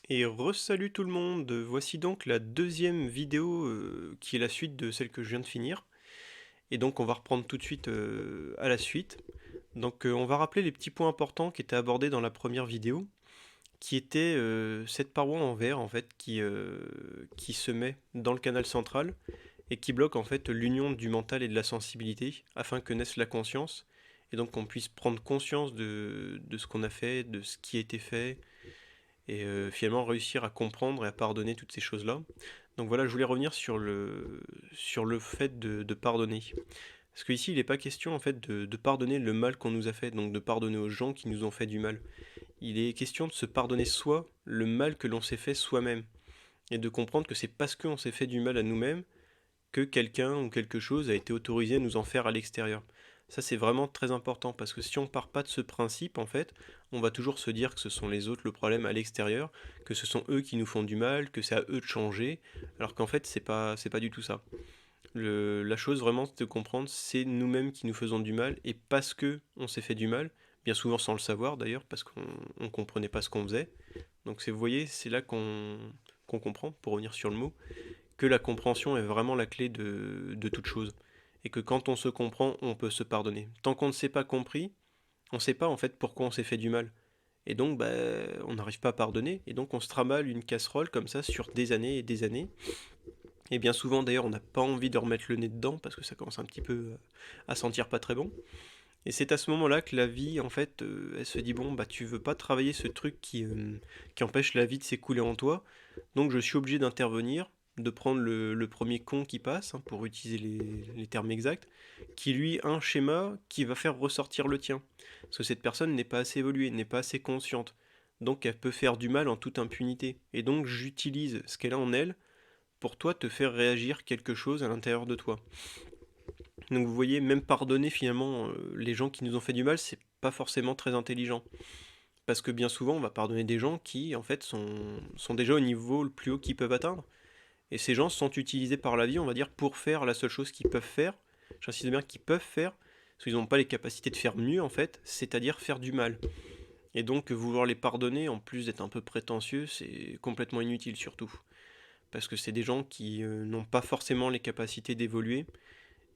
Et re-salut tout le monde, voici donc la deuxième vidéo qui est la suite de celle que je viens de finir. Et donc on va reprendre tout de suite à la suite. Donc on va rappeler les petits points importants qui étaient abordés dans la première vidéo, qui était cette paroi en verre en fait qui se met dans le canal central et qui bloque en fait l'union du mental et de la sensibilité afin que naisse la conscience et donc qu'on puisse prendre conscience de ce qu'on a fait, de ce qui a été fait, et finalement réussir à comprendre et à pardonner toutes ces choses-là. Donc voilà, je voulais revenir sur le fait de pardonner. Parce qu'ici, il n'est pas question en fait de pardonner le mal qu'on nous a fait, donc de pardonner aux gens qui nous ont fait du mal. Il est question de se pardonner soi le mal que l'on s'est fait soi-même. Et de comprendre que c'est parce qu'on s'est fait du mal à nous-mêmes que quelqu'un ou quelque chose a été autorisé à nous en faire à l'extérieur. Ça, c'est vraiment très important parce que si on part pas de ce principe, en fait, on va toujours se dire que ce sont les autres le problème à l'extérieur, que ce sont eux qui nous font du mal, que c'est à eux de changer, alors qu'en fait, c'est pas du tout ça. La chose vraiment, c'est de comprendre, c'est nous-mêmes qui nous faisons du mal et parce que on s'est fait du mal, bien souvent sans le savoir d'ailleurs, parce qu'on comprenait pas ce qu'on faisait. Donc, vous voyez, c'est là qu'on comprend, pour revenir sur le mot, que la compréhension est vraiment la clé de toute chose. Et que quand on se comprend, on peut se pardonner. Tant qu'on ne s'est pas compris, on ne sait pas en fait pourquoi on s'est fait du mal. Et donc, bah, on n'arrive pas à pardonner. Et donc, on se tramale une casserole comme ça sur des années et des années. Et bien souvent, d'ailleurs, on n'a pas envie de remettre le nez dedans parce que ça commence un petit peu à sentir pas très bon. Et c'est à ce moment-là que la vie, en fait, elle se dit bon, bah, tu veux pas travailler ce truc qui empêche la vie de s'écouler en toi. Donc, je suis obligé d'intervenir, de prendre le premier con qui passe, hein, pour utiliser les termes exacts, qui lui a un schéma qui va faire ressortir le tien. Parce que cette personne n'est pas assez évoluée, n'est pas assez consciente. Donc, elle peut faire du mal en toute impunité. Et donc, j'utilise ce qu'elle a en elle pour toi te faire réagir quelque chose à l'intérieur de toi. Donc vous voyez, même pardonner finalement les gens qui nous ont fait du mal, c'est pas forcément très intelligent. Parce que bien souvent, on va pardonner des gens qui, en fait, sont déjà au niveau le plus haut qu'ils peuvent atteindre. Et ces gens sont utilisés par la vie, on va dire, pour faire la seule chose qu'ils peuvent faire. J'insiste bien qu'ils peuvent faire, parce qu'ils n'ont pas les capacités de faire mieux, en fait, c'est-à-dire faire du mal. Et donc, vouloir les pardonner, en plus d'être un peu prétentieux, c'est complètement inutile surtout. Parce que c'est des gens qui n'ont pas forcément les capacités d'évoluer.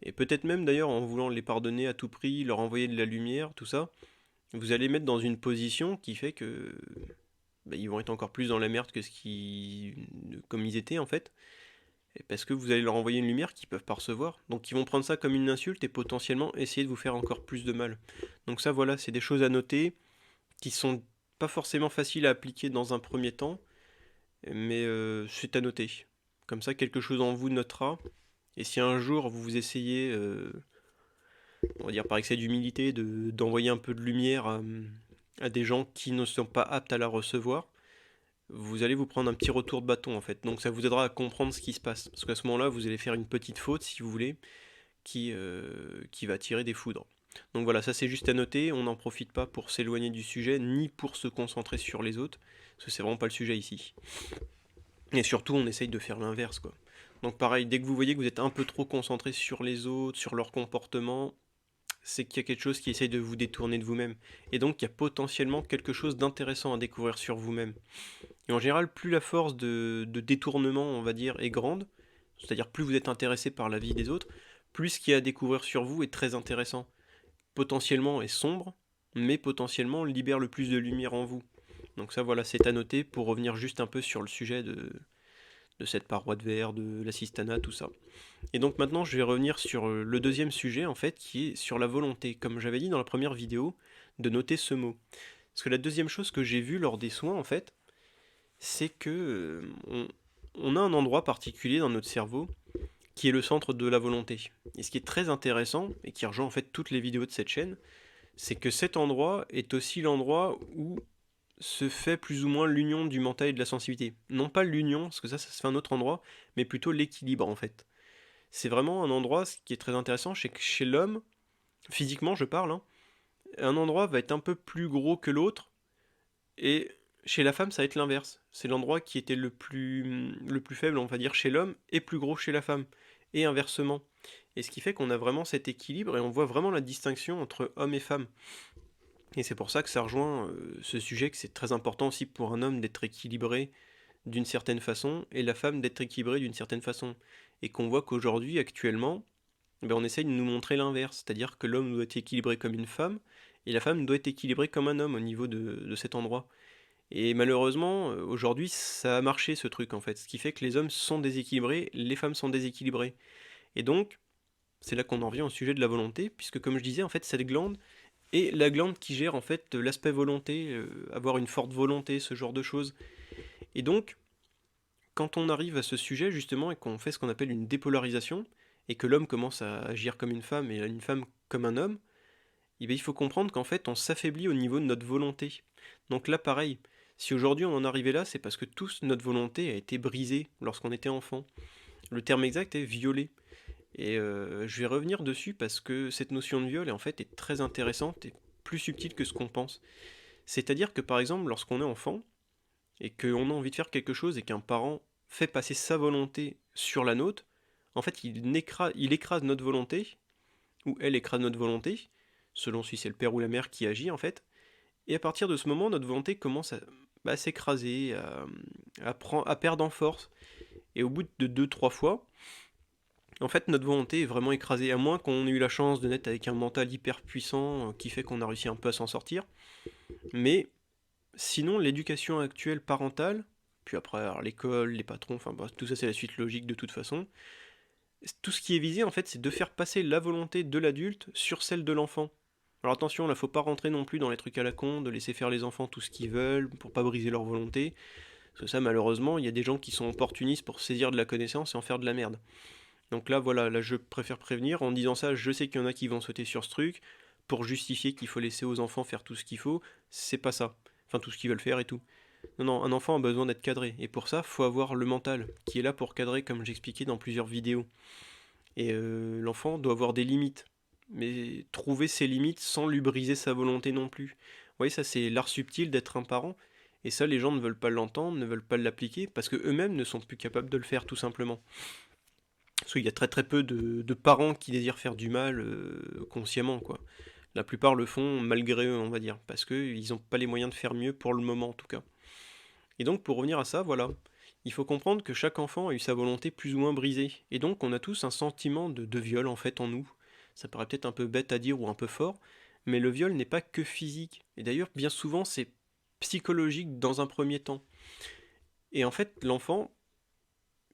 Et peut-être même d'ailleurs en voulant les pardonner à tout prix, leur envoyer de la lumière, tout ça, vous allez mettre dans une position qui fait que bah, ils vont être encore plus dans la merde que comme ils étaient en fait. Et parce que vous allez leur envoyer une lumière qu'ils peuvent pas recevoir. Donc ils vont prendre ça comme une insulte et potentiellement essayer de vous faire encore plus de mal. Donc ça voilà, c'est des choses à noter qui sont pas forcément faciles à appliquer dans un premier temps, mais c'est à noter. Comme ça, quelque chose en vous notera. Et si un jour vous essayez, on va dire par excès d'humilité, d'envoyer un peu de lumière à des gens qui ne sont pas aptes à la recevoir, vous allez vous prendre un petit retour de bâton en fait. Donc ça vous aidera à comprendre ce qui se passe. Parce qu'à ce moment-là, vous allez faire une petite faute, si vous voulez, qui va tirer des foudres. Donc voilà, ça c'est juste à noter, on n'en profite pas pour s'éloigner du sujet, ni pour se concentrer sur les autres, parce que c'est vraiment pas le sujet ici. Et surtout, on essaye de faire l'inverse, quoi. Donc pareil, dès que vous voyez que vous êtes un peu trop concentré sur les autres, sur leur comportement, c'est qu'il y a quelque chose qui essaye de vous détourner de vous-même. Et donc il y a potentiellement quelque chose d'intéressant à découvrir sur vous-même. Et en général, plus la force de détournement, on va dire, est grande, c'est-à-dire plus vous êtes intéressé par la vie des autres, plus ce qu'il y a à découvrir sur vous est très intéressant. Potentiellement est sombre, mais potentiellement libère le plus de lumière en vous. Donc ça voilà, c'est à noter pour revenir juste un peu sur le sujet de cette paroi de verre, de l'assistanat, tout ça. Et donc maintenant, je vais revenir sur le deuxième sujet, en fait, qui est sur la volonté. Comme j'avais dit dans la première vidéo, de noter ce mot. Parce que la deuxième chose que j'ai vue lors des soins, en fait, c'est que on a un endroit particulier dans notre cerveau qui est le centre de la volonté. Et ce qui est très intéressant, et qui rejoint en fait toutes les vidéos de cette chaîne, c'est que cet endroit est aussi l'endroit où se fait plus ou moins l'union du mental et de la sensibilité. Non pas l'union, parce que ça se fait à un autre endroit, mais plutôt l'équilibre en fait. C'est vraiment un endroit, ce qui est très intéressant, c'est que chez l'homme, physiquement je parle, hein, un endroit va être un peu plus gros que l'autre, et chez la femme ça va être l'inverse. C'est l'endroit qui était le plus faible, on va dire, chez l'homme, et plus gros chez la femme, et inversement. Et ce qui fait qu'on a vraiment cet équilibre, et on voit vraiment la distinction entre homme et femme. Et c'est pour ça que ça rejoint ce sujet, que c'est très important aussi pour un homme d'être équilibré d'une certaine façon, et la femme d'être équilibrée d'une certaine façon. Et qu'on voit qu'aujourd'hui, actuellement, ben on essaye de nous montrer l'inverse, c'est-à-dire que l'homme doit être équilibré comme une femme, et la femme doit être équilibrée comme un homme au niveau de cet endroit. Et malheureusement, aujourd'hui, ça a marché ce truc en fait, ce qui fait que les hommes sont déséquilibrés, les femmes sont déséquilibrées. Et donc, c'est là qu'on en revient au sujet de la volonté, puisque comme je disais, en fait, cette glande est la glande qui gère en fait l'aspect volonté, avoir une forte volonté, ce genre de choses. Et donc, quand on arrive à ce sujet justement et qu'on fait ce qu'on appelle une dépolarisation, et que l'homme commence à agir comme une femme et une femme comme un homme, eh bien, il faut comprendre qu'en fait on s'affaiblit au niveau de notre volonté. Donc là pareil, si aujourd'hui on en est arrivé là, c'est parce que tous notre volonté a été brisée lorsqu'on était enfant. Le terme exact est violé. Et je vais revenir dessus parce que cette notion de viol est en fait est très intéressante et plus subtile que ce qu'on pense. C'est-à-dire que par exemple lorsqu'on est enfant, et qu'on a envie de faire quelque chose et qu'un parent fait passer sa volonté sur la nôtre, en fait, il écrase notre volonté, ou elle écrase notre volonté, selon si c'est le père ou la mère qui agit, en fait, et à partir de ce moment, notre volonté commence à s'écraser, à perdre en force, et au bout de deux trois fois, en fait, notre volonté est vraiment écrasée, à moins qu'on ait eu la chance de naître avec un mental hyper puissant qui fait qu'on a réussi un peu à s'en sortir, mais sinon, l'éducation actuelle parentale, puis après alors, l'école, les patrons, enfin bref, tout ça c'est la suite logique de toute façon. Tout ce qui est visé en fait, c'est de faire passer la volonté de l'adulte sur celle de l'enfant. Alors attention, là faut pas rentrer non plus dans les trucs à la con, de laisser faire les enfants tout ce qu'ils veulent pour pas briser leur volonté. Parce que ça, malheureusement, il y a des gens qui sont opportunistes pour saisir de la connaissance et en faire de la merde. Donc là, voilà, là je préfère prévenir. En disant ça, je sais qu'il y en a qui vont sauter sur ce truc pour justifier qu'il faut laisser aux enfants faire tout ce qu'il faut. C'est pas ça. Enfin, tout ce qu'ils veulent faire et tout. Non, non, un enfant a besoin d'être cadré. Et pour ça, faut avoir le mental, qui est là pour cadrer, comme j'expliquais dans plusieurs vidéos. Et l'enfant doit avoir des limites. Mais trouver ses limites sans lui briser sa volonté non plus. Vous voyez, ça c'est l'art subtil d'être un parent. Et ça, les gens ne veulent pas l'entendre, ne veulent pas l'appliquer, parce que eux-mêmes ne sont plus capables de le faire, tout simplement. Parce qu'il y a très très peu de parents qui désirent faire du mal consciemment, quoi. La plupart le font malgré eux, on va dire, parce qu'ils n'ont pas les moyens de faire mieux pour le moment, en tout cas. Et donc, pour revenir à ça, voilà, il faut comprendre que chaque enfant a eu sa volonté plus ou moins brisée. Et donc, on a tous un sentiment de viol, en fait, en nous. Ça paraît peut-être un peu bête à dire ou un peu fort, mais le viol n'est pas que physique. Et d'ailleurs, bien souvent, c'est psychologique dans un premier temps. Et en fait, l'enfant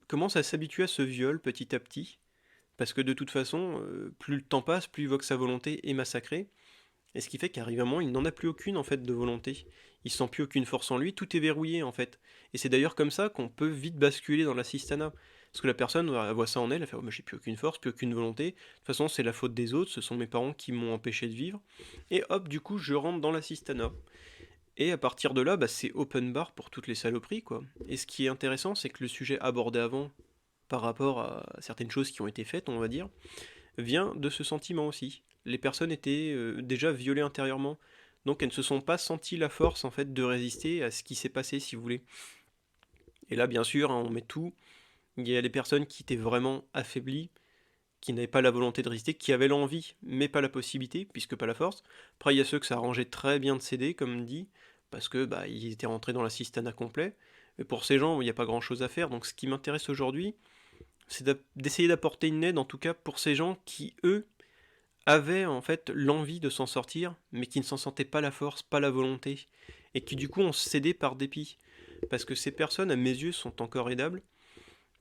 commence à s'habituer à ce viol petit à petit, parce que de toute façon, plus le temps passe, plus il voit que sa volonté est massacrée, et ce qui fait qu'arrive un moment, il n'en a plus aucune en fait de volonté. Il sent plus aucune force en lui, tout est verrouillé en fait. Et c'est d'ailleurs comme ça qu'on peut vite basculer dans l'assistanat. Parce que la personne elle voit ça en elle, elle fait oh, mais j'ai plus aucune force, plus aucune volonté. De toute façon, c'est la faute des autres, ce sont mes parents qui m'ont empêché de vivre. Et hop, du coup, je rentre dans l'assistanat. Et à partir de là, bah, c'est open bar pour toutes les saloperies, quoi. Et ce qui est intéressant, c'est que le sujet abordé avant, par rapport à certaines choses qui ont été faites, on va dire, vient de ce sentiment aussi. Les personnes étaient déjà violées intérieurement, donc elles ne se sont pas senties la force en fait de résister à ce qui s'est passé, si vous voulez. Et là, bien sûr, hein, on met tout. Il y a des personnes qui étaient vraiment affaiblies, qui n'avaient pas la volonté de résister, qui avaient l'envie, mais pas la possibilité, puisque pas la force. Après, il y a ceux que ça arrangeait très bien de céder, comme dit, parce que bah, ils étaient rentrés dans l'assistanat complet. Mais pour ces gens, il n'y a pas grand-chose à faire. Donc, ce qui m'intéresse aujourd'hui, c'est d'essayer d'apporter une aide, en tout cas pour ces gens qui, eux, avaient en fait l'envie de s'en sortir, mais qui ne s'en sentaient pas la force, pas la volonté, et qui du coup ont cédé par dépit. Parce que ces personnes, à mes yeux, sont encore aidables,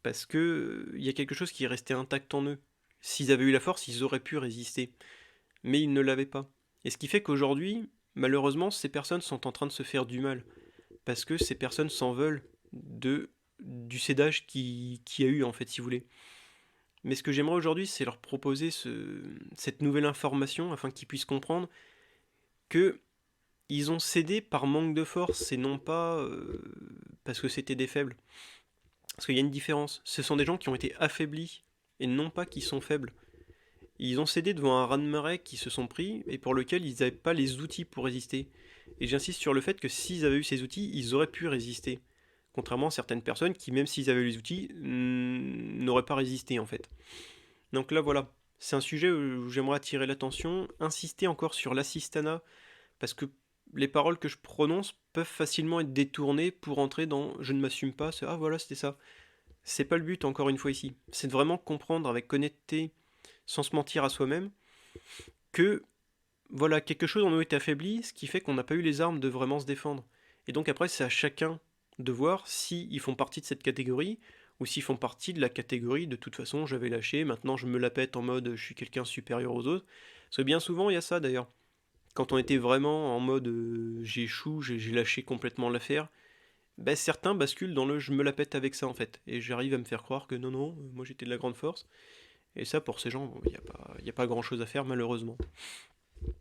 parce que il y a quelque chose qui est resté intact en eux. S'ils avaient eu la force, ils auraient pu résister, mais ils ne l'avaient pas. Et ce qui fait qu'aujourd'hui, malheureusement, ces personnes sont en train de se faire du mal, parce que ces personnes s'en veulent du cédage qui a eu, en fait, si vous voulez. Mais ce que j'aimerais aujourd'hui, c'est leur proposer cette nouvelle information afin qu'ils puissent comprendre que ils ont cédé par manque de force et non pas parce que c'était des faibles. Parce qu'il y a une différence. Ce sont des gens qui ont été affaiblis et non pas qui sont faibles. Ils ont cédé devant un raz-de-marée qui se sont pris et pour lequel ils n'avaient pas les outils pour résister. Et j'insiste sur le fait que s'ils avaient eu ces outils, ils auraient pu résister. Contrairement à certaines personnes qui, même s'ils avaient eu les outils, n'auraient pas résisté en fait. Donc là voilà, c'est un sujet où j'aimerais attirer l'attention, insister encore sur l'assistanat, parce que les paroles que je prononce peuvent facilement être détournées pour entrer dans je ne m'assume pas, c'est ah voilà, c'était ça. C'est pas le but, encore une fois, ici. C'est de vraiment comprendre avec honnêteté, sans se mentir à soi-même, que voilà, quelque chose en nous est affaibli, ce qui fait qu'on n'a pas eu les armes de vraiment se défendre. Et donc après, c'est à chacun de voir s'ils font partie de cette catégorie, ou s'ils font partie de la catégorie de toute façon, j'avais lâché, maintenant je me la pète en mode je suis quelqu'un supérieur aux autres. Parce que bien souvent, il y a ça d'ailleurs. Quand on était vraiment en mode j'échoue, j'ai lâché complètement l'affaire, ben, certains basculent dans le je me la pète avec ça en fait. Et j'arrive à me faire croire que non, non, moi j'étais de la grande force. Et ça, pour ces gens, il n'y a pas grand chose à faire malheureusement.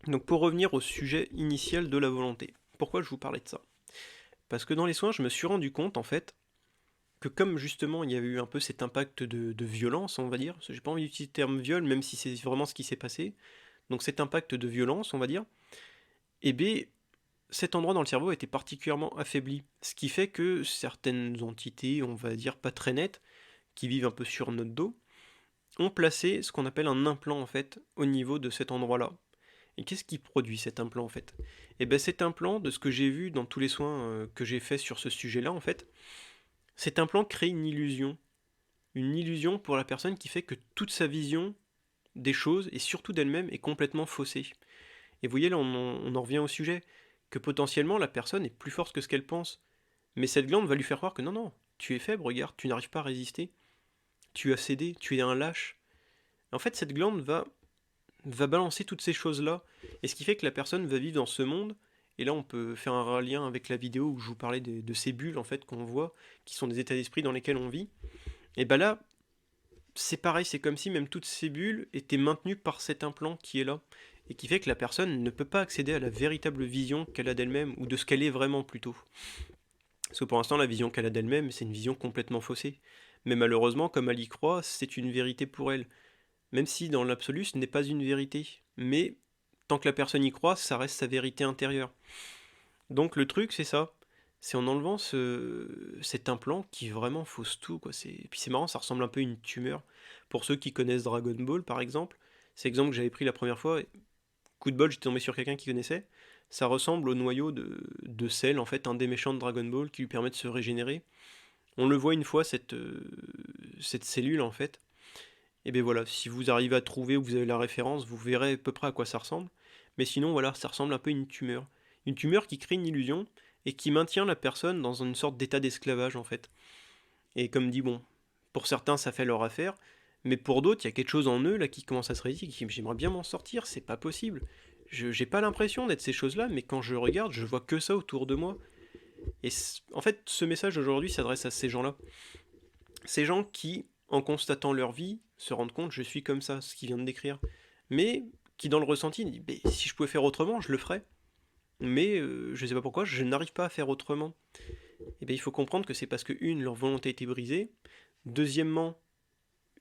Donc pour revenir au sujet initial de la volonté, pourquoi je vous parlais de ça? Parce que dans les soins, je me suis rendu compte en fait que comme justement il y a eu un peu cet impact de violence, on va dire, j'ai pas envie d'utiliser le terme viol, même si c'est vraiment ce qui s'est passé, donc cet impact de violence, on va dire, et bien cet endroit dans le cerveau était particulièrement affaibli, ce qui fait que certaines entités, on va dire pas très nettes, qui vivent un peu sur notre dos, ont placé ce qu'on appelle un implant en fait au niveau de cet endroit-là. Et qu'est-ce qui produit cet implant en fait? Et bien cet implant, de ce que j'ai vu dans tous les soins que j'ai fait sur ce sujet-là en fait, cet implant crée une illusion pour la personne qui fait que toute sa vision des choses et surtout d'elle-même est complètement faussée. Et vous voyez là on en revient au sujet, que potentiellement la personne est plus forte que ce qu'elle pense. Mais cette glande va lui faire croire que non, non, tu es faible, regarde, tu n'arrives pas à résister, tu as cédé, tu es un lâche. En fait, cette glande va balancer toutes ces choses-là, et ce qui fait que la personne va vivre dans ce monde, et là on peut faire un lien avec la vidéo où je vous parlais de ces bulles en fait qu'on voit, qui sont des états d'esprit dans lesquels on vit, et ben là, c'est pareil, c'est comme si même toutes ces bulles étaient maintenues par cet implant qui est là, et qui fait que la personne ne peut pas accéder à la véritable vision qu'elle a d'elle-même, ou de ce qu'elle est vraiment plutôt. Parce que pour l'instant, la vision qu'elle a d'elle-même, c'est une vision complètement faussée. Mais malheureusement, comme elle y croit, c'est une vérité pour elle. Même si dans l'absolu, ce n'est pas une vérité. Mais tant que la personne y croit, ça reste sa vérité intérieure. Donc le truc, c'est ça. C'est en enlevant cet implant qui vraiment fausse tout, quoi. Puis c'est marrant, ça ressemble un peu à une tumeur. Pour ceux qui connaissent Dragon Ball, par exemple, c'est l'exemple que j'avais pris la première fois. Coup de bol, j'étais tombé sur quelqu'un qui connaissait. Ça ressemble au noyau de Cell, en fait, un des méchants de Dragon Ball qui lui permet de se régénérer. On le voit une fois, cette cellule, en fait. Et bien voilà, si vous arrivez à trouver ou vous avez la référence, vous verrez à peu près à quoi ça ressemble. Mais sinon, voilà, ça ressemble un peu à une tumeur. Une tumeur qui crée une illusion et qui maintient la personne dans une sorte d'état d'esclavage, en fait. Et comme dit, bon, pour certains, ça fait leur affaire, mais pour d'autres, il y a quelque chose en eux là qui commence à se réveiller, qui j'aimerais bien m'en sortir, c'est pas possible. J'ai pas l'impression d'être ces choses-là, mais quand je regarde, je vois que ça autour de moi. Et en fait, ce message aujourd'hui s'adresse à ces gens-là. Ces gens qui, en constatant leur vie, se rendent compte je suis comme ça, ce qu'il vient de décrire. Mais qui, dans le ressenti, dit si je pouvais faire autrement, je le ferais. Mais je sais pas pourquoi, je n'arrive pas à faire autrement. Et bien il faut comprendre que c'est parce que, une, leur volonté a été brisée. Deuxièmement,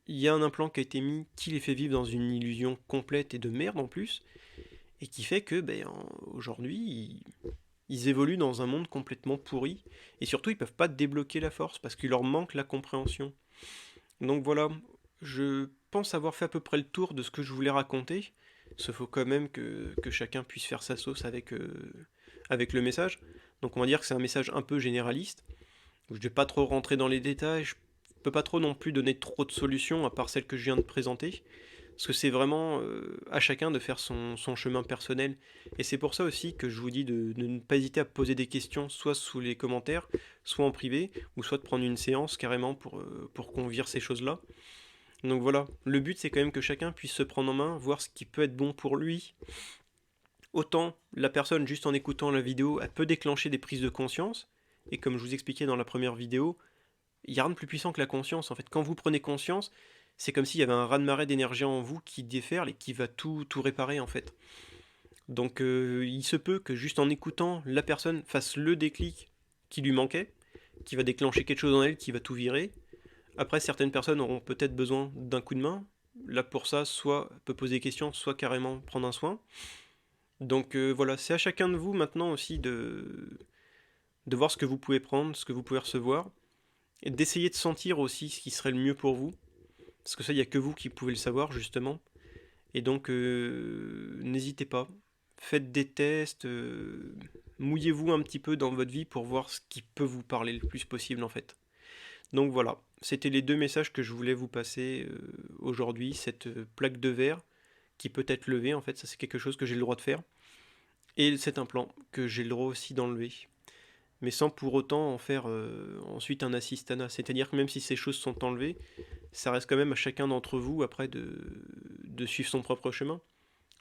il y a un implant qui a été mis qui les fait vivre dans une illusion complète et de merde en plus, et qui fait que aujourd'hui, ils évoluent dans un monde complètement pourri, et surtout ils peuvent pas débloquer la force parce qu'il leur manque la compréhension. Donc voilà, je pense avoir fait à peu près le tour de ce que je voulais raconter, sauf faut quand même que chacun puisse faire sa sauce avec le message. Donc on va dire que c'est un message un peu généraliste. Je ne vais pas trop rentrer dans les détails, je peux pas trop non plus donner trop de solutions à part celles que je viens de présenter, parce que c'est vraiment à chacun de faire son chemin personnel. Et c'est pour ça aussi que je vous dis de ne pas hésiter à poser des questions, soit sous les commentaires, soit en privé, ou soit de prendre une séance carrément pour qu'on vire ces choses-là. Donc voilà, le but c'est quand même que chacun puisse se prendre en main, voir ce qui peut être bon pour lui. Autant la personne, juste en écoutant la vidéo, elle peut déclencher des prises de conscience, et comme je vous expliquais dans la première vidéo, il n'y a rien de plus puissant que la conscience. En fait, quand vous prenez conscience, c'est comme s'il y avait un raz-de-marée d'énergie en vous qui déferle et qui va tout réparer en fait. Donc il se peut que juste en écoutant, la personne fasse le déclic qui lui manquait, qui va déclencher quelque chose en elle, qui va tout virer. Après, certaines personnes auront peut-être besoin d'un coup de main. Là pour ça, soit peut poser des questions, soit carrément prendre un soin. Donc voilà, c'est à chacun de vous maintenant aussi de voir ce que vous pouvez prendre, ce que vous pouvez recevoir, et d'essayer de sentir aussi ce qui serait le mieux pour vous. Parce que ça, il n'y a que vous qui pouvez le savoir, justement. Et donc, n'hésitez pas. faites des tests, mouillez-vous un petit peu dans votre vie pour voir ce qui peut vous parler le plus possible en fait. Donc voilà, c'était les deux messages que je voulais vous passer aujourd'hui, cette plaque de verre qui peut être levée en fait, ça c'est quelque chose que j'ai le droit de faire, et cet implant que j'ai le droit aussi d'enlever, mais sans pour autant en faire ensuite un assistanat, c'est-à-dire que même si ces choses sont enlevées, ça reste quand même à chacun d'entre vous après de suivre son propre chemin.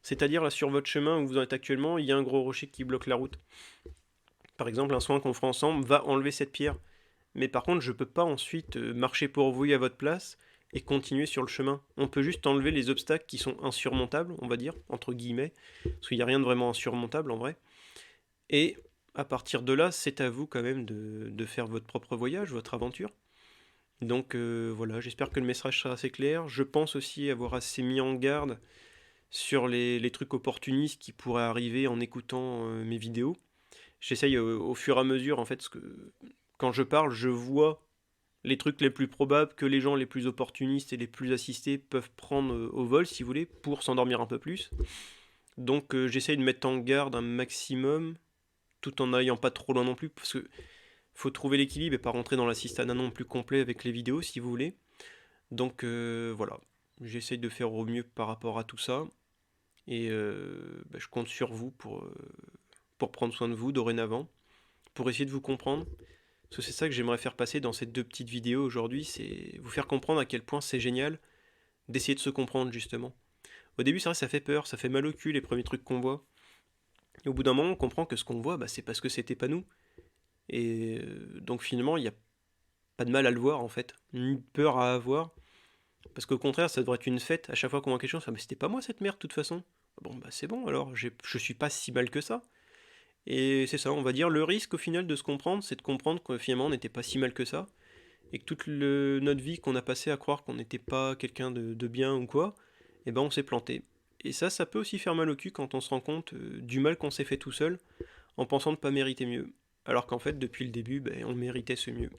C'est-à-dire là sur votre chemin où vous en êtes actuellement, il y a un gros rocher qui bloque la route. Par exemple, un soin qu'on fera ensemble va enlever cette pierre. Mais par contre, je peux pas ensuite marcher pour vous à votre place et continuer sur le chemin. On peut juste enlever les obstacles qui sont insurmontables, on va dire, entre guillemets, parce qu'il n'y a rien de vraiment insurmontable en vrai. Et à partir de là, c'est à vous quand même de faire votre propre voyage, votre aventure. Donc voilà, j'espère que le message sera assez clair. Je pense aussi avoir assez mis en garde sur les trucs opportunistes qui pourraient arriver en écoutant mes vidéos. J'essaye au fur et à mesure, en fait, parce que quand je parle, je vois les trucs les plus probables que les gens les plus opportunistes et les plus assistés peuvent prendre au vol, si vous voulez, pour s'endormir un peu plus. Donc j'essaye de mettre en garde un maximum, tout en n'ayant pas trop loin non plus, parce que faut trouver l'équilibre et pas rentrer dans l'assistanat non plus complet avec les vidéos, si vous voulez. Donc voilà, j'essaye de faire au mieux par rapport à tout ça, et je compte sur vous pour prendre soin de vous dorénavant, pour essayer de vous comprendre. Parce que c'est ça que j'aimerais faire passer dans ces deux petites vidéos aujourd'hui, c'est vous faire comprendre à quel point c'est génial d'essayer de se comprendre justement. Au début, c'est vrai, ça fait peur, ça fait mal au cul les premiers trucs qu'on voit. Et au bout d'un moment, on comprend que ce qu'on voit, c'est parce que c'était pas nous. Et donc finalement, il n'y a pas de mal à le voir en fait, ni de peur à avoir. Parce qu'au contraire, ça devrait être une fête. À chaque fois qu'on voit quelque chose, mais c'était pas moi cette merde de toute façon. Bon, bah c'est bon alors, je suis pas si mal que ça. Et c'est ça, on va dire, le risque au final de se comprendre, c'est de comprendre que finalement on n'était pas si mal que ça, et que toute notre vie qu'on a passé à croire qu'on n'était pas quelqu'un de bien ou quoi, et ben on s'est planté. Et ça peut aussi faire mal au cul quand on se rend compte du mal qu'on s'est fait tout seul, en pensant ne pas mériter mieux. Alors qu'en fait, depuis le début, on méritait ce mieux.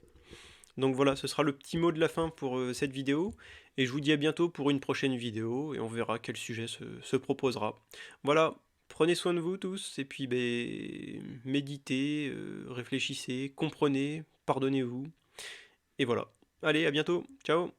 Donc voilà, ce sera le petit mot de la fin pour cette vidéo, et je vous dis à bientôt pour une prochaine vidéo, et on verra quel sujet se proposera. Voilà, prenez soin de vous tous, et puis méditez, réfléchissez, comprenez, pardonnez-vous, et voilà. Allez, à bientôt, ciao!